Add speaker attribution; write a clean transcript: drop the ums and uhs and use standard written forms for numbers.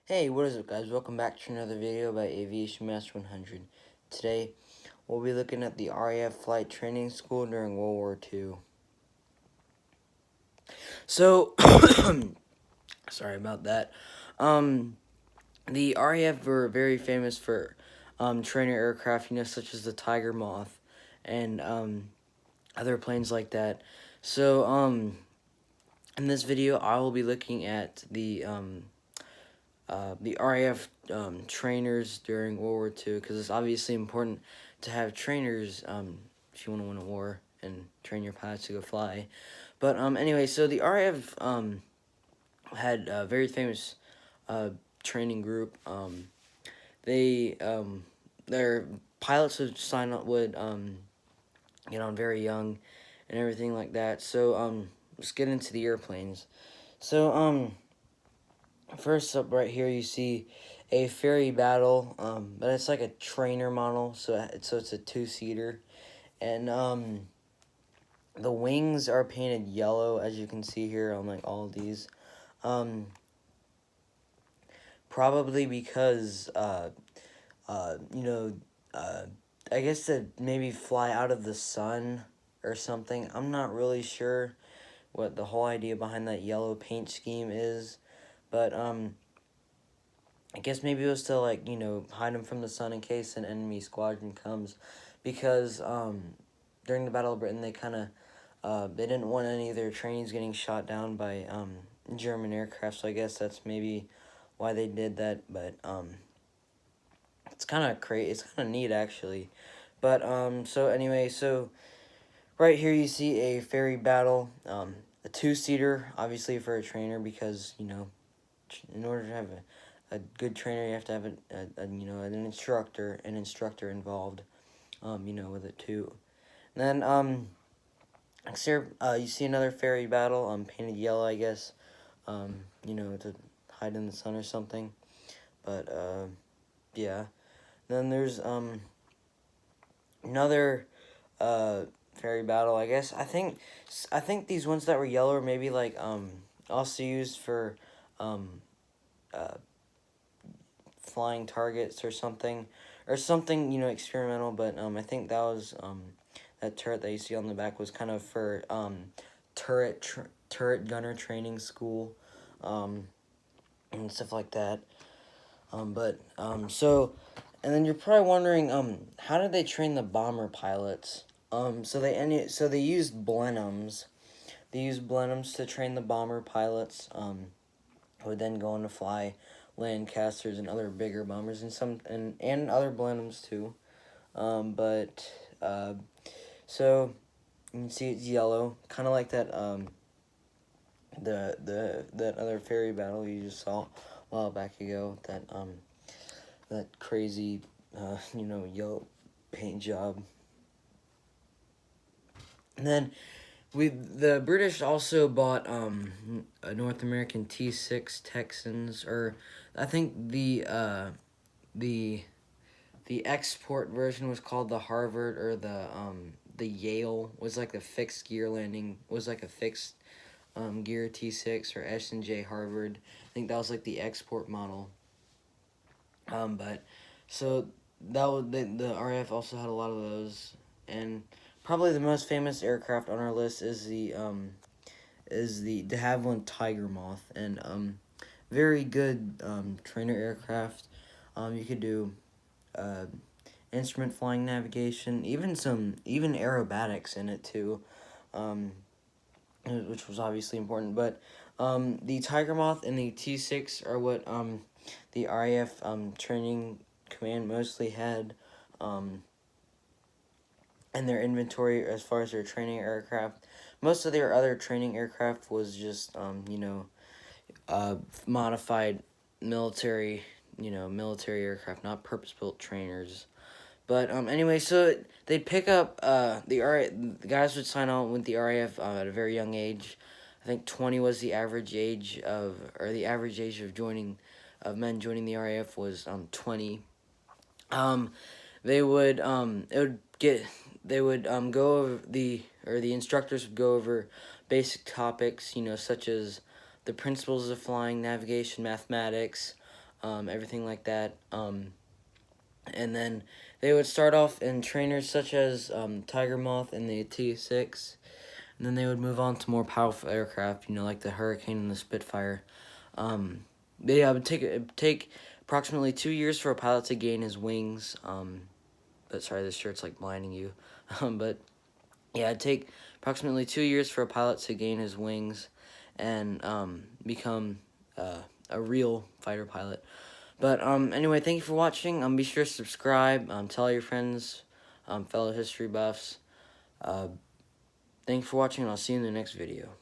Speaker 1: Hey, what is up guys? Welcome back to another video about Aviation Master 100. Today, we'll be looking at the RAF Flight Training School during World War II. So, sorry about that. The RAF were very famous for trainer aircraft, such as the Tiger Moth and other planes like that. So, in this video, I will be looking at the RAF trainers during World War II, because it's obviously important to have trainers if you want to win a war and train your pilots to go fly. But anyway, so the RAF had a very famous training group. They their pilots would get on very young and everything like that. So let's get into the airplanes. So first up right here, you see a ferry battle, but it's like a trainer model, so it's a two-seater, and the wings are painted yellow, as you can see here on like all of these, probably because you know, I guess to maybe fly out of the sun or something. I'm not really sure what the whole idea behind that yellow paint scheme is, but I guess maybe it was to, like, hide them from the sun in case an enemy squadron comes. Because, during the Battle of Britain, they kind of, they didn't want any of their trainees getting shot down by, German aircraft. So I guess that's maybe why they did that. But, it's kind of crazy. It's kind of neat, actually. But, so anyway, so right here you see a ferry battle. A two-seater, obviously, for a trainer because, in order to have a good trainer, you have to have an instructor involved, with it too. And then next here, you see another ferry battle, painted yellow, I guess, to hide in the sun or something. But yeah. Then there's another ferry battle, I guess. I think these ones that were yellow are maybe like also used for uh flying targets or something, experimental. But I think that was that turret that you see on the back was kind of for turret gunner training school, and stuff like that. So, and then you're probably wondering, how did they train the bomber pilots? So they used Blenheims. They used Blenheims to train the bomber pilots. Who would then go on to fly Lancasters and other bigger bombers and other Blenheims too. But so you can see it's yellow, kind of like that that other ferry battle you just saw a while back ago. That crazy yellow paint job. And then the British also bought a North American T6 Texans, or I think the export version was called the Harvard, or the Yale was like a fixed gear landing, was like a fixed gear T6, or S&J Harvard. I think that was like the export model. But so that was the RAF also had a lot of those, and probably the most famous aircraft on our list is the de Havilland Tiger Moth, and very good trainer aircraft. You could do instrument flying navigation, even aerobatics in it too, which was obviously important. But the Tiger Moth and the T6 are what the RAF training command mostly had in their inventory as far as their training aircraft. Most of their other training aircraft was just modified military aircraft, not purpose-built trainers. But anyway, so they'd pick up the guys would sign on with the RAF at a very young age. I think 20 was the average age of men joining the RAF was 20. They would it would get they would go over the instructors would go over basic topics, such as the principles of flying, navigation, mathematics, everything like that. And then they would start off in trainers such as Tiger Moth and the T-6, and then they would move on to more powerful aircraft, like the Hurricane and the Spitfire. But yeah, it'd take approximately 2 years for a pilot to gain his wings. But sorry, this shirt's like blinding you. But yeah, it'd take approximately 2 years for a pilot to gain his wings and become a real fighter pilot. But anyway, thank you for watching. Be sure to subscribe. Tell all your friends, fellow history buffs. Thank you for watching, and I'll see you in the next video.